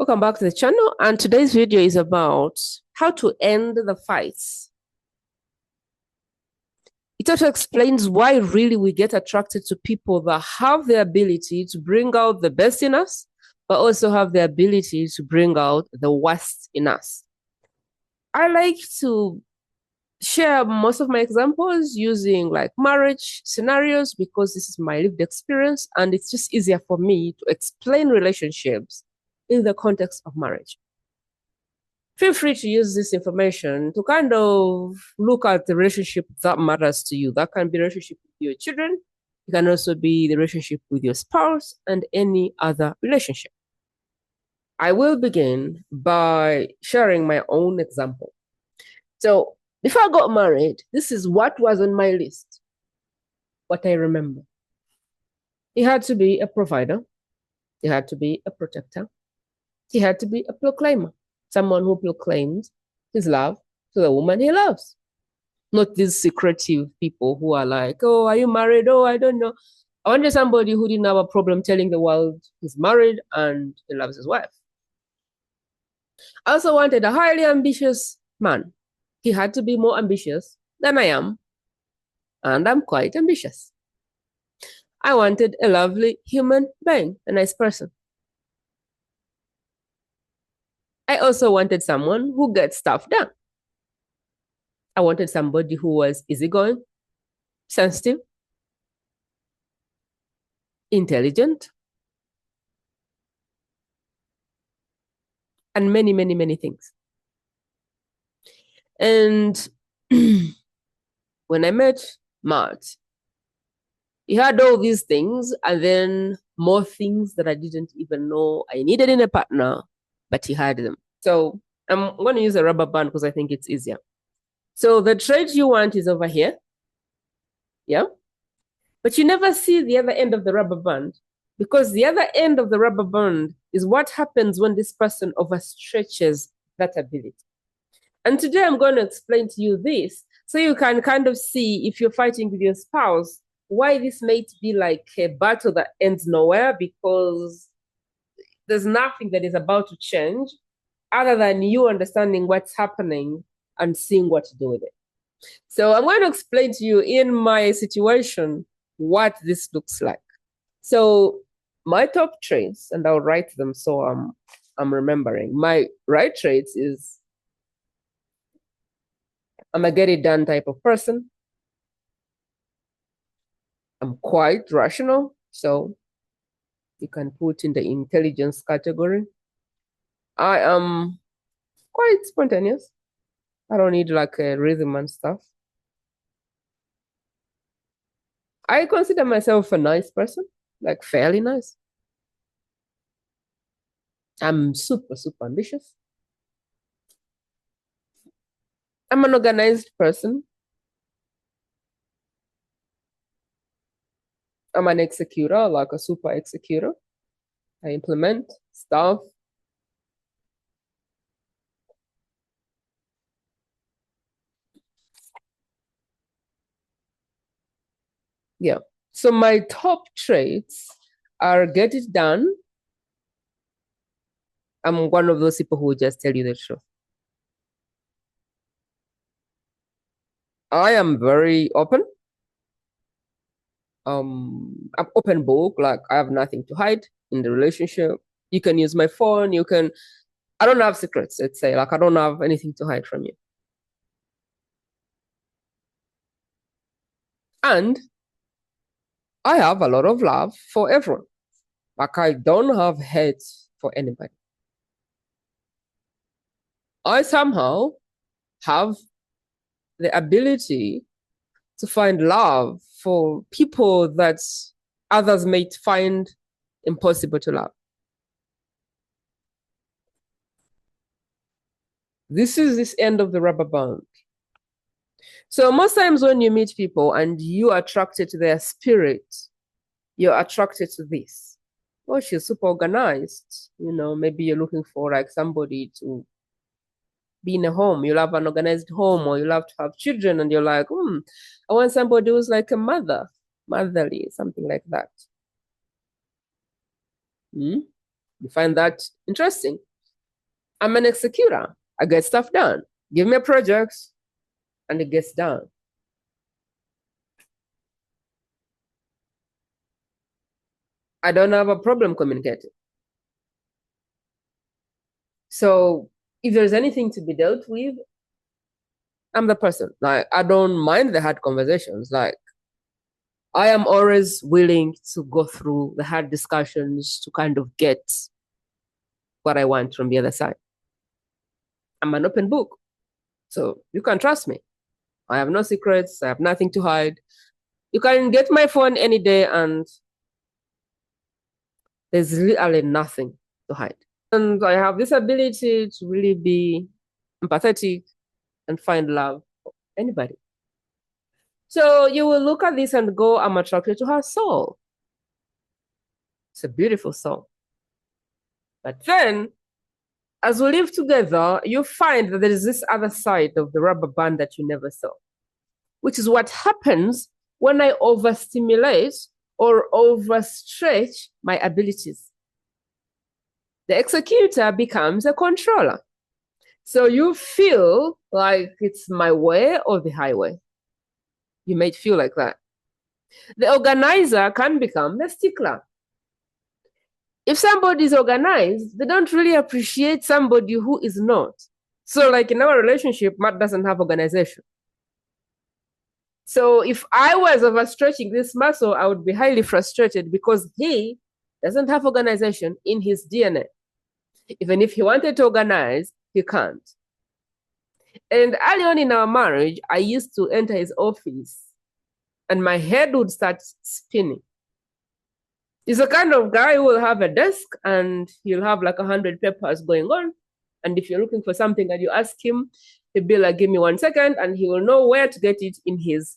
Welcome back to the channel, and today's video is about how to end the fights. It also explains why really we get attracted to people that have the ability to bring out the best in us, but also have the ability to bring out the worst in us. I like to share most of my examples using like marriage scenarios because this is my lived experience and it's just easier for me to explain relationships in the context of marriage. Feel free to use this information to kind of look at the relationship that matters to you. That can be relationship with your children. It can also be the relationship with your spouse and any other relationship. I will begin by sharing my own example. So before I got married, this is what was on my list, what I remember. He had to be a provider. He had to be a protector. He had to be a proclaimer, someone who proclaims his love to the woman he loves. Not these secretive people who are like, oh, are you married? Oh, I don't know. I wanted somebody who didn't have a problem telling the world he's married and he loves his wife. I also wanted a highly ambitious man. He had to be more ambitious than I am, and I'm quite ambitious. I wanted a lovely human being, a nice person. I also wanted someone who gets stuff done. I wanted somebody who was easygoing, sensitive, intelligent, and many, many, many things. And when I met Matt, he had all these things and then more things that I didn't even know I needed in a partner, but he had them. So I'm going to use a rubber band because I think it's easier. So the trait you want is over here. Yeah. But you never see the other end of the rubber band because the other end of the rubber band is what happens when this person overstretches that ability. And today I'm going to explain to you this so you can kind of see if you're fighting with your spouse, why this might be like a battle that ends nowhere because there's nothing that is about to change other than you understanding what's happening and seeing what to do with it. So I'm going to explain to you in my situation what this looks like. So my top traits, and I'll write them so I'm remembering. My right traits is I'm a get it done type of person. I'm quite rational, so you can put in the intelligence category. I am quite spontaneous. I don't need like a rhythm and stuff. I consider myself a nice person, like fairly nice. I'm super, super ambitious. I'm an organized person. I'm an executor, like a super executor. I implement stuff. Yeah. So my top traits are get it done. I'm one of those people who just tell you the truth. I am very open. I'm open book, like I have nothing to hide in the relationship. You can use my phone, I don't have secrets, let's say, like I don't have anything to hide from you. And I have a lot of love for everyone. Like I don't have hate for anybody. I somehow have the ability to find love for people that others might find impossible to love. This is this end of the rubber band. So most times when you meet people and you are attracted to their spirit, you're attracted to this. Oh, she's super organized. Maybe you're looking for like somebody to be in a home. You'll have an organized home or you'll have to have children and you're like, I want somebody who's like a motherly, something like that. You find that interesting. I'm an executor. I get stuff done. Give me a project and it gets done. I don't have a problem communicating. So if there's anything to be dealt with, I'm the person. Like, I don't mind the hard conversations. Like, I am always willing to go through the hard discussions to kind of get what I want from the other side. I'm an open book. So you can trust me. I have no secrets. I have nothing to hide. You can get my phone any day and there's literally nothing to hide. And I have this ability to really be empathetic and find love for anybody. So you will look at this and go, I'm attracted to her soul. It's a beautiful soul. But then, as we live together, you find that there is this other side of the rubber band that you never saw, which is what happens when I overstimulate or overstretch my abilities. The executor becomes a controller. So you feel like it's my way or the highway. You may feel like that. The organizer can become the stickler. If somebody is organized, they don't really appreciate somebody who is not. So like in our relationship, Matt doesn't have organization. So if I was overstretching this muscle, I would be highly frustrated because he doesn't have organization in his DNA. Even if he wanted to organize, he can't. And early on in our marriage, I used to enter his office and my head would start spinning. He's the kind of guy who will have a desk and he'll have like 100 papers going on. And if you're looking for something and you ask him, he'll be like, give me 1 second, and he will know where to get it in his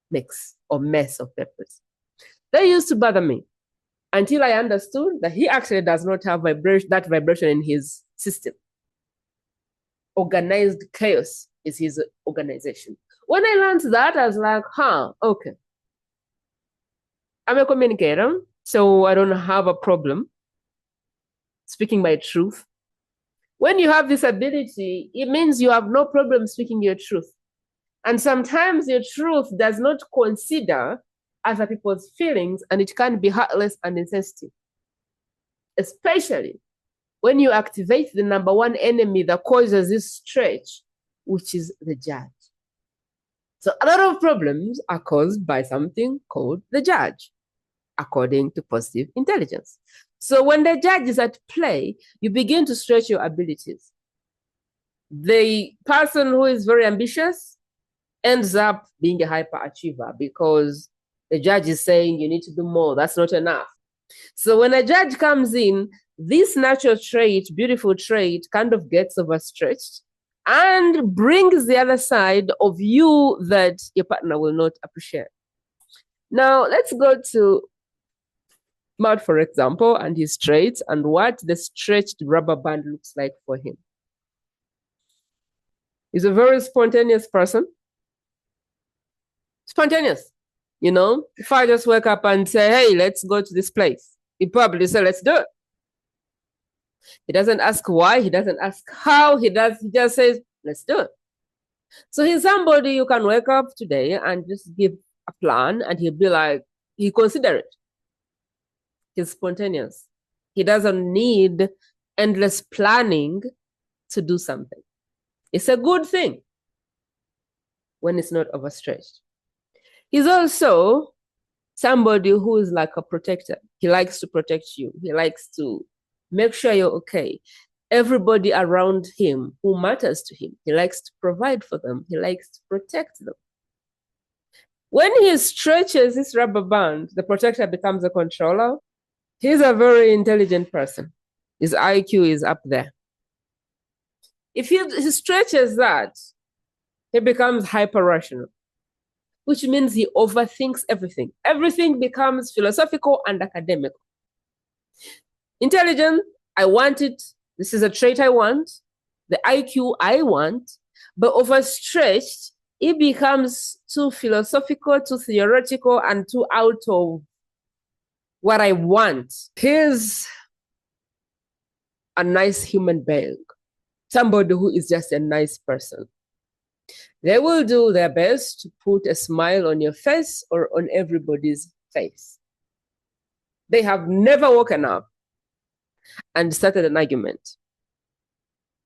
mix or mess of papers. That used to bother me until I understood that he actually does not have that vibration in his system. Organized chaos is his organization. When I learned that, I was like, okay. I'm a communicator, so I don't have a problem speaking my truth. When you have this ability, it means you have no problem speaking your truth. And sometimes your truth does not consider other people's feelings, and it can be heartless and insensitive. Especially when you activate the number one enemy that causes this stretch, which is the judge. So a lot of problems are caused by something called the judge, according to positive intelligence. So when the judge is at play, you begin to stretch your abilities. The person who is very ambitious ends up being a hyperachiever because the judge is saying you need to do more. That's not enough. So when a judge comes in, this natural trait, beautiful trait, kind of gets overstretched and brings the other side of you that your partner will not appreciate. Now, let's go to Matt, for example, and his traits and what the stretched rubber band looks like for him. He's a very spontaneous person. Spontaneous. You know, if I just wake up and say, hey, let's go to this place, he probably say, let's do it. He doesn't ask why, he doesn't ask how, he just says, let's do it. So he's somebody you can wake up today and just give a plan and he'll be like, he consider it. He's spontaneous. He doesn't need endless planning to do something. It's a good thing when it's not overstretched. He's also somebody who is like a protector. He likes to protect you. He likes to make sure you're okay. Everybody around him who matters to him, he likes to provide for them. He likes to protect them. When he stretches this rubber band, the protector becomes a controller. He's a very intelligent person. His IQ is up there. If he stretches that, he becomes hyper-rational, which means he overthinks everything. Everything becomes philosophical and academic. Intelligent, I want it. This is a trait I want. The IQ I want. But overstretched, it becomes too philosophical, too theoretical, and too out of what I want. He's a nice human being, somebody who is just a nice person. They will do their best to put a smile on your face or on everybody's face. They have never woken up and started an argument.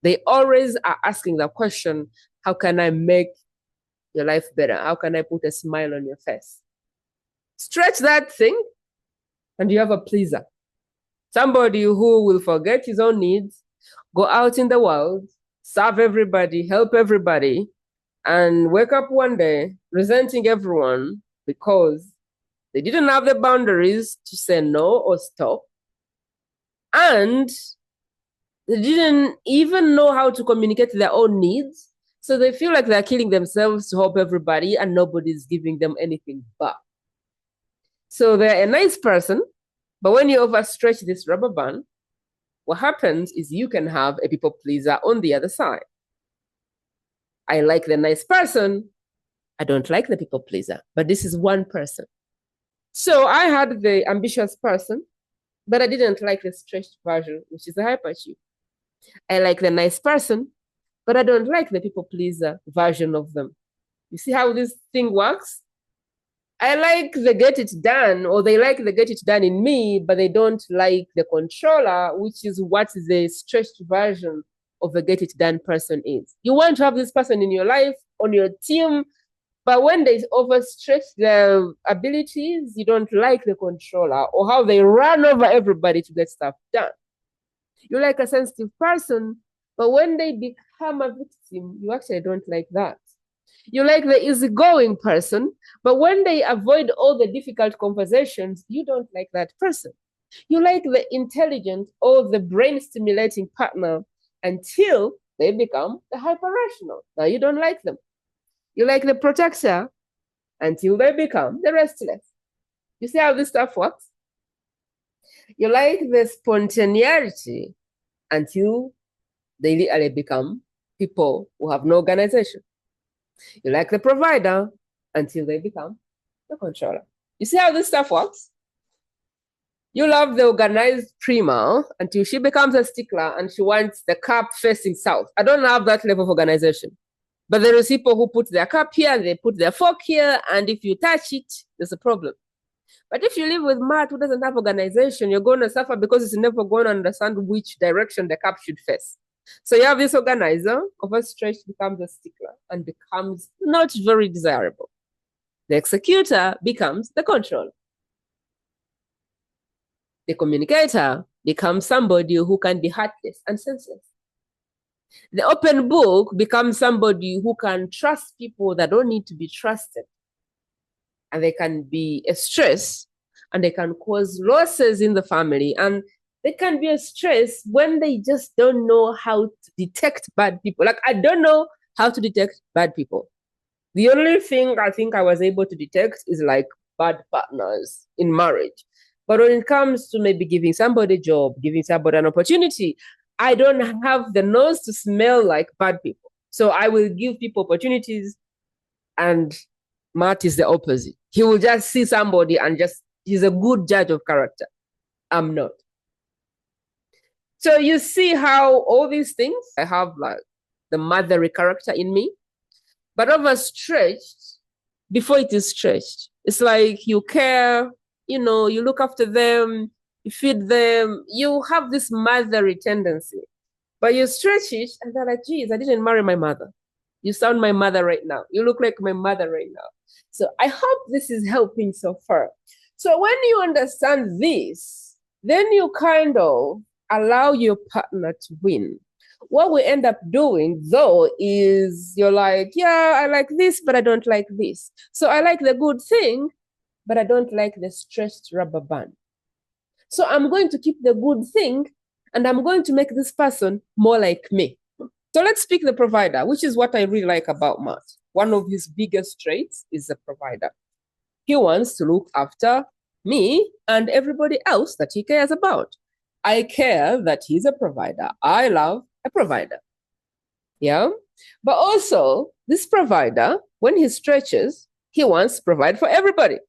They always are asking the question, how can I make your life better? How can I put a smile on your face? Stretch that thing and you have a pleaser. Somebody who will forget his own needs, go out in the world, serve everybody, help everybody, and wake up one day resenting everyone because they didn't have the boundaries to say no or stop. And they didn't even know how to communicate their own needs. So they feel like they're killing themselves to help everybody and nobody's giving them anything back. So they're a nice person, but when you overstretch this rubber band, what happens is you can have a people pleaser on the other side. I like the nice person. I don't like the people pleaser, but this is one person. So I had the ambitious person, but I didn't like the stretched version, which is the hypertube. I like the nice person, but I don't like the people pleaser version of them. You see how this thing works? I like the get it done, or they like the get it done in me, but they don't like the controller, which is what the stretched version of a get it done person is. You want to have this person in your life, on your team, but when they overstretch their abilities, you don't like the controller or how they run over everybody to get stuff done. You like a sensitive person, but when they become a victim, you actually don't like that. You like the easygoing person, but when they avoid all the difficult conversations, you don't like that person. You like the intelligent or the brain-stimulating partner until they become the hyper-rational. Now you don't like them. You like the protector until they become the restless. You see how this stuff works? You like the spontaneity until they literally become people who have no organization. You like the provider until they become the controller. You see how this stuff works? You love the organized Prima until she becomes a stickler and she wants the cup facing south. I don't have that level of organization. But there is people who put their cup here, they put their fork here, and if you touch it, there's a problem. But if you live with Matt who doesn't have organization, you're going to suffer because it's never going to understand which direction the cup should face. So you have this organizer, overstretched becomes a stickler and becomes not very desirable. The executor becomes the controller. The communicator becomes somebody who can be heartless and senseless. The open book becomes somebody who can trust people that don't need to be trusted. And they can be a stress and they can cause losses in the family. And they can be a stress when they just don't know how to detect bad people. Like, I don't know how to detect bad people. The only thing I think I was able to detect is like bad partners in marriage. But when it comes to maybe giving somebody a job, giving somebody an opportunity, I don't have the nose to smell like bad people. So I will give people opportunities, and Matt is the opposite. He will just see somebody and he's a good judge of character. I'm not. So you see how all these things, I have like the motherly character in me, but overstretched before it is stretched. It's like you care, you look after them, you feed them, you have this motherly tendency. But you stretch it and they're like, geez, I didn't marry my mother. You sound my mother right now. You look like my mother right now. So I hope this is helping so far. So when you understand this, then you kind of allow your partner to win. What we end up doing, though, is you're like, yeah, I like this, but I don't like this. So I like the good thing, but I don't like the stretched rubber band. So I'm going to keep the good thing, and I'm going to make this person more like me. So let's pick the provider, which is what I really like about Matt. One of his biggest traits is the provider. He wants to look after me and everybody else that he cares about. I care that he's a provider. I love a provider. Yeah. But also, this provider, when he stretches, he wants to provide for everybody.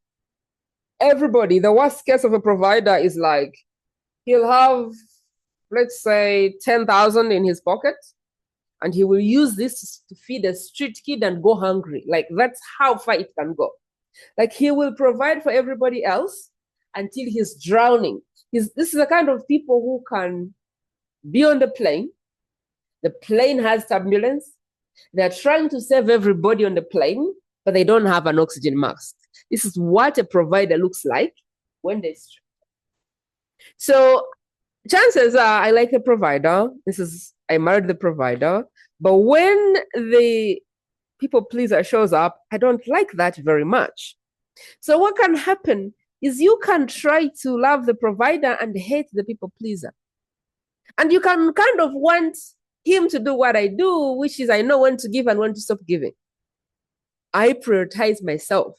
Everybody. The worst case of a provider is like, he'll have let's say 10,000 in his pocket, and he will use this to feed a street kid and go hungry. Like that's how far it can go. Like he will provide for everybody else until he's drowning. This is the kind of people who can be on the plane. The plane has turbulence. They're trying to save everybody on the plane, but they don't have an oxygen mask. This is what a provider looks like when they struggle. So chances are I like a provider. I married the provider. But when the people pleaser shows up, I don't like that very much. So what can happen is you can try to love the provider and hate the people pleaser. And you can kind of want him to do what I do, which is I know when to give and when to stop giving. I prioritize myself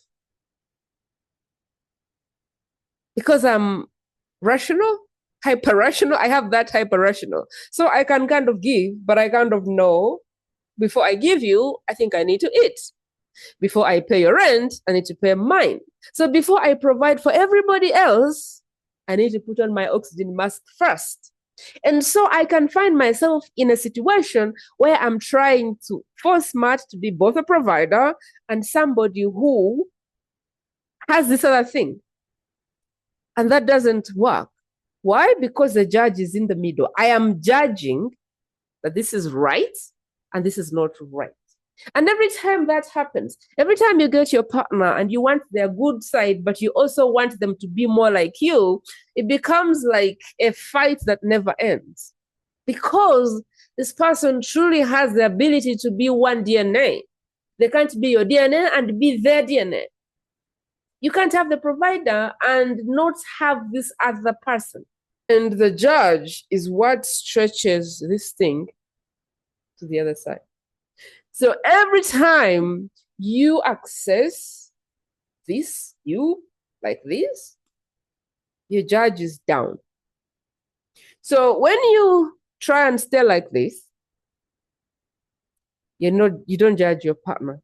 because I'm rational, hyper rational. I have that hyper rational. So I can kind of give, but I kind of know before I give you, I think I need to eat. Before I pay your rent, I need to pay mine. So before I provide for everybody else, I need to put on my oxygen mask first. And so I can find myself in a situation where I'm trying to force Matt to be both a provider and somebody who has this other thing. And that doesn't work. Why? Because the judge is in the middle. I am judging that this is right and this is not right. And every time that happens, every time you get your partner and you want their good side, but you also want them to be more like you, it becomes like a fight that never ends. Because this person truly has the ability to be one DNA. They can't be your DNA and be their DNA. You can't have the provider and not have this other person. And the judge is what stretches this thing to the other side. So every time you access this, you like this, your judge is down. So when you try and stay like this, you don't judge your partner.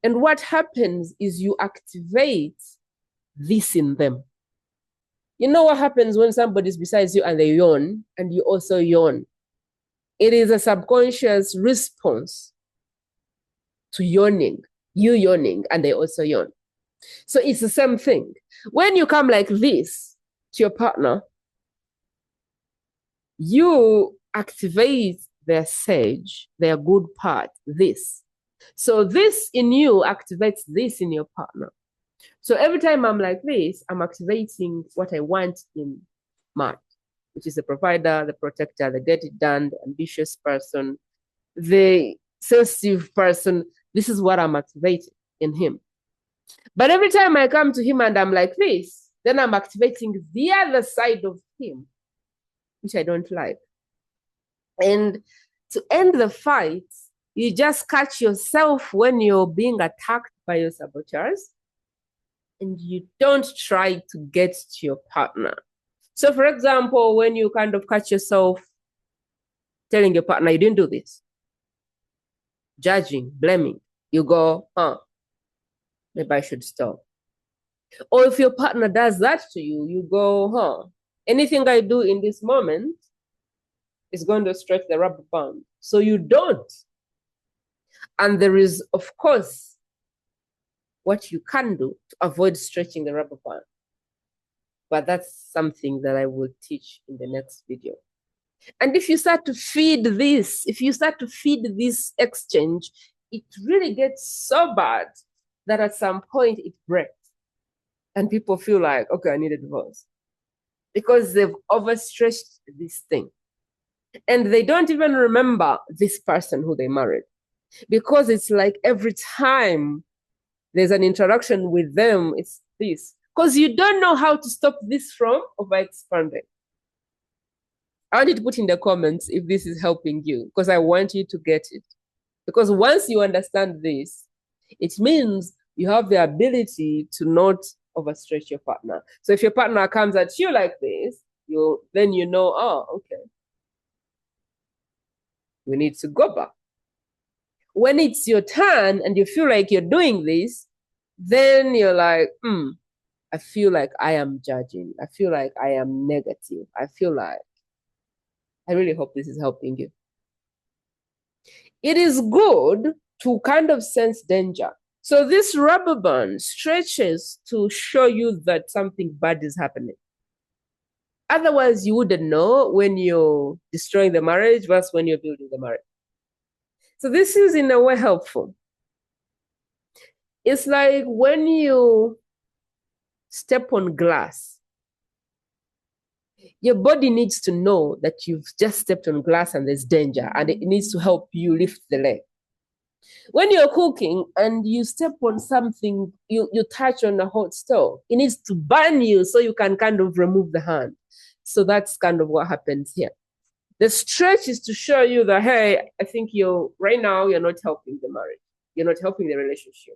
And what happens is you activate this in them. You know what happens when somebody's beside you and they yawn and you also yawn? It is a subconscious response to yawning, you yawning, and they also yawn. So it's the same thing. When you come like this to your partner, you activate their sage, their good part, this. So this in you activates this in your partner. So every time I'm like this, I'm activating what I want in Matt, which is the provider, the protector, the get it done, the ambitious person, the sensitive person. This is what I'm activating in him. But every time I come to him and I'm like this, then I'm activating the other side of him, which I don't like. And to end the fight, you just catch yourself when you're being attacked by your saboteurs, and you don't try to get to your partner. So, for example, when you kind of catch yourself telling your partner you didn't do this, judging, blaming, you go, maybe I should stop. Or if your partner does that to you, you go, anything I do in this moment is going to stretch the rubber band. So you don't. And there is, of course, what you can do to avoid stretching the rubber band. But that's something that I will teach in the next video. And if you start to feed this, exchange, it really gets so bad that at some point it breaks. And people feel like, okay, I need a divorce. Because they've overstretched this thing. And they don't even remember this person who they married. Because it's like every time there's an interaction with them, it's this. Because you don't know how to stop this from overexpanding. I want you to put in the comments if this is helping you, because I want you to get it. Because once you understand this, it means you have the ability to not overstretch your partner. So if your partner comes at you like this, then you know, okay, we need to go back. When it's your turn and you feel like you're doing this, then you're like, I feel like I am judging. I feel like I am negative. I feel like I really hope this is helping you. It is good to kind of sense danger. So this rubber band stretches to show you that something bad is happening. Otherwise, you wouldn't know when you're destroying the marriage versus when you're building the marriage. So this is in a way helpful. It's like when you step on glass, your body needs to know that you've just stepped on glass and there's danger, and it needs to help you lift the leg. When you're cooking and you step on something, you touch on a hot stove, it needs to burn you so you can kind of remove the hand. So that's kind of what happens here. The stretch is to show you that, hey, I think right now you're not helping the marriage. You're not helping the relationship.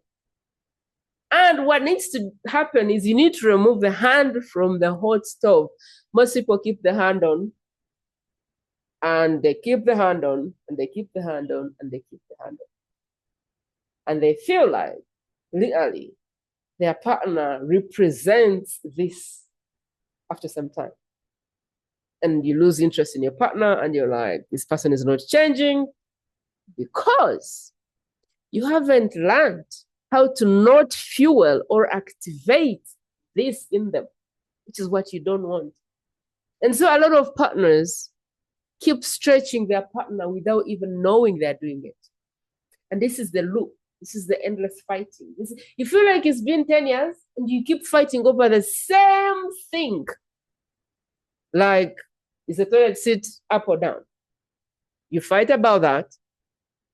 And what needs to happen is you need to remove the hand from the hot stove. Most people keep the hand on, and they keep the hand on, and they keep the hand on, and they keep the hand on. And they feel like, literally, their partner represents this after some time. And you lose interest in your partner, and you're like, this person is not changing, because you haven't learned how to not fuel or activate this in them, which is what you don't want. And so a lot of partners keep stretching their partner without even knowing they're doing it. And this is the loop. This is the endless fighting. You feel like it's been 10 years and you keep fighting over the same thing. Like, is the toilet seat up or down? You fight about that,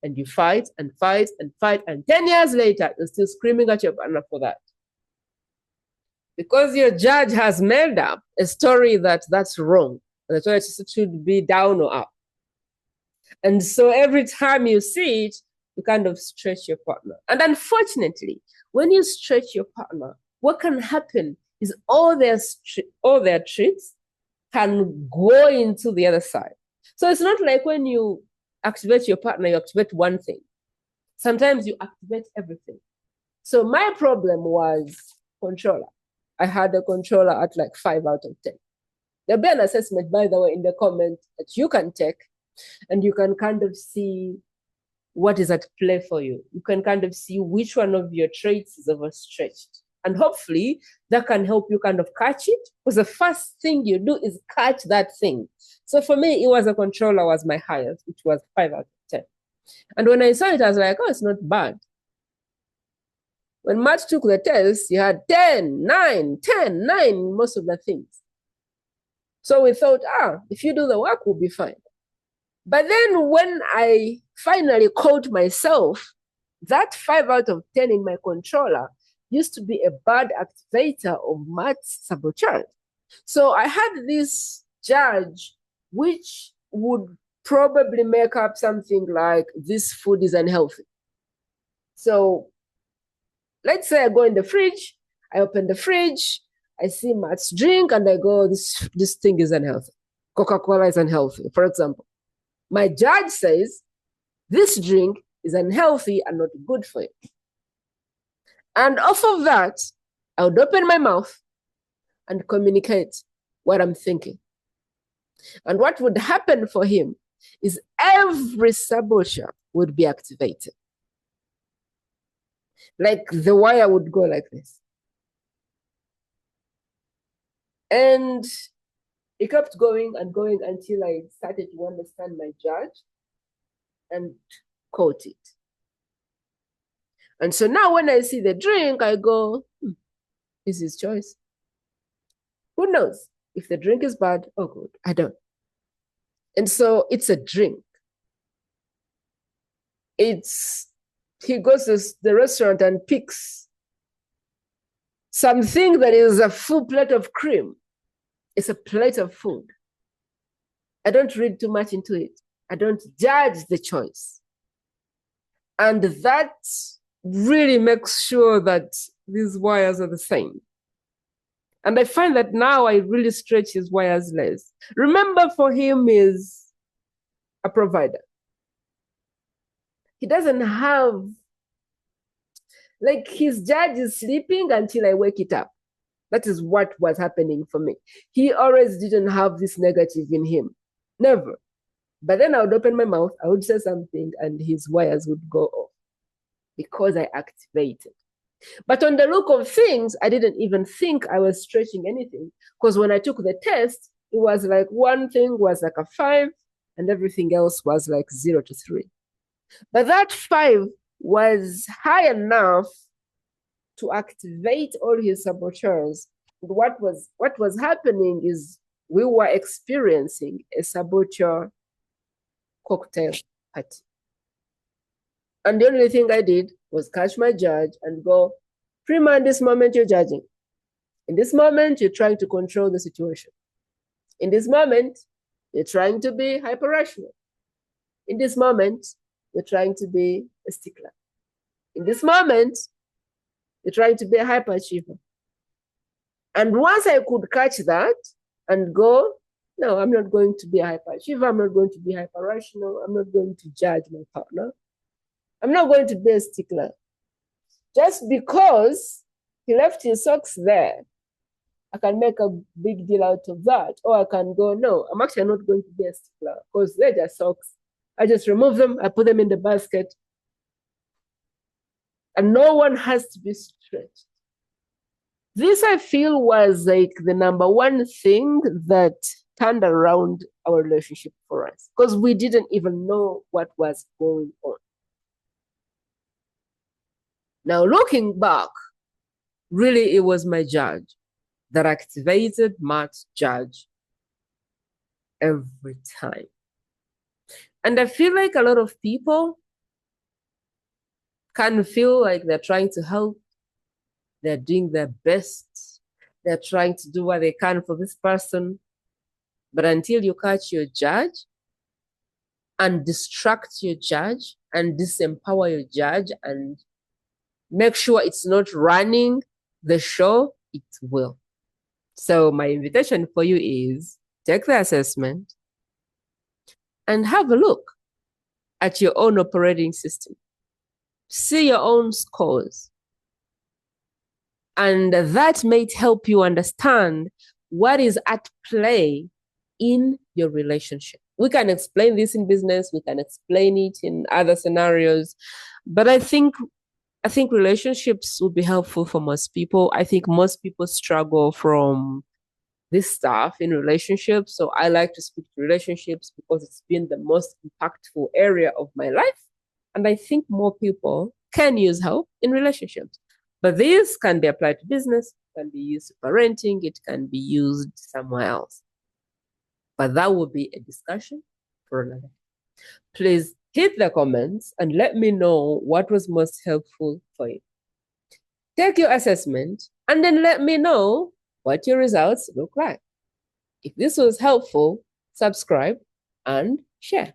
and you fight and fight and fight, and 10 years later, you're still screaming at your partner for that. Because your judge has made up a story that's wrong. The toilet should be down or up. And so every time you see it, you kind of stretch your partner. And unfortunately, when you stretch your partner, what can happen is all their traits can go into the other side. So it's not like when you activate your partner, you activate one thing. Sometimes you activate everything. So my problem was controller. I had a controller at like 5 out of 10. There'll be an assessment, by the way, in the comment that you can take, and you can kind of see what is at play for you. You can kind of see which one of your traits is overstretched. And hopefully that can help you kind of catch it, because the first thing you do is catch that thing. So for me, it was a controller was my highest, which was 5 out of 10. And when I saw it, I was like, oh, it's not bad. When Matt took the test, he had 10, 9, 10, 9, most of the things. So we thought, if you do the work, we'll be fine. But then when I finally caught myself, that 5 out of 10 in my controller used to be a bad activator of Matt's sabotage. So I had this judge, which would probably make up something like, this food is unhealthy. So let's say I go in the fridge, I open the fridge, I see Matt's drink, and I go, this thing is unhealthy. Coca-Cola is unhealthy, for example. My judge says, this drink is unhealthy and not good for you. And off of that, I would open my mouth and communicate what I'm thinking. And what would happen for him is every saboteur would be activated. Like the wire would go like this. And it kept going and going until I started to understand my judge and caught it. And so now when I see the drink, I go, it's his choice. Who knows? If the drink is bad or good, I don't. And so it's a drink. He goes to the restaurant and picks something that is a full plate of cream. It's a plate of food. I don't read too much into it. I don't judge the choice. And that really makes sure that these wires are the same. And I find that now I really stretch his wires less. Remember, for him is a provider. He doesn't have, like, his judge is sleeping until I wake it up. That is what was happening for me. He always didn't have this negative in him. Never. But then I would open my mouth, I would say something, and his wires would go off because I activated. But on the look of things, I didn't even think I was stretching anything, because when I took the test, it was like one thing was like a 5 and everything else was like 0 to 3. But that 5 was high enough to activate all his saboteurs. What was happening is we were experiencing a saboteur cocktail party. And the only thing I did was catch my judge and go, Prima, in this moment, you're judging. In this moment, you're trying to control the situation. In this moment, you're trying to be hyper-rational. In this moment, you're trying to be a stickler. In this moment, you're trying to be a hyperachiever. And once I could catch that and go, no, I'm not going to be a hyperachiever. I'm not going to be hyper-rational. I'm not going to judge my partner. I'm not going to be a stickler. Just because he left his socks there, I can make a big deal out of that. Or I can go, no, I'm actually not going to be a stickler because they're just socks. I just remove them, I put them in the basket. And no one has to be stretched. This, I feel, was like the number one thing that turned around our relationship for us, because we didn't even know what was going on. Now, looking back, really, it was my judge that activated Matt's judge every time. And I feel like a lot of people can feel like they're trying to help, they're doing their best, they're trying to do what they can for this person. But until you catch your judge and distract your judge and disempower your judge and make sure it's not running the show, it will. So my invitation for you is take the assessment and have a look at your own operating system. See your own scores. And that might help you understand what is at play in your relationship. We can explain this in business, we can explain it in other scenarios, but I think relationships would be helpful for most people. I think most people struggle from this stuff in relationships. So I like to speak to relationships because it's been the most impactful area of my life. And I think more people can use help in relationships. But this can be applied to business, can be used for parenting, it can be used somewhere else. But that will be a discussion for another. Please hit the comments and let me know what was most helpful for you. Take your assessment and then let me know what your results look like. If this was helpful, subscribe and share.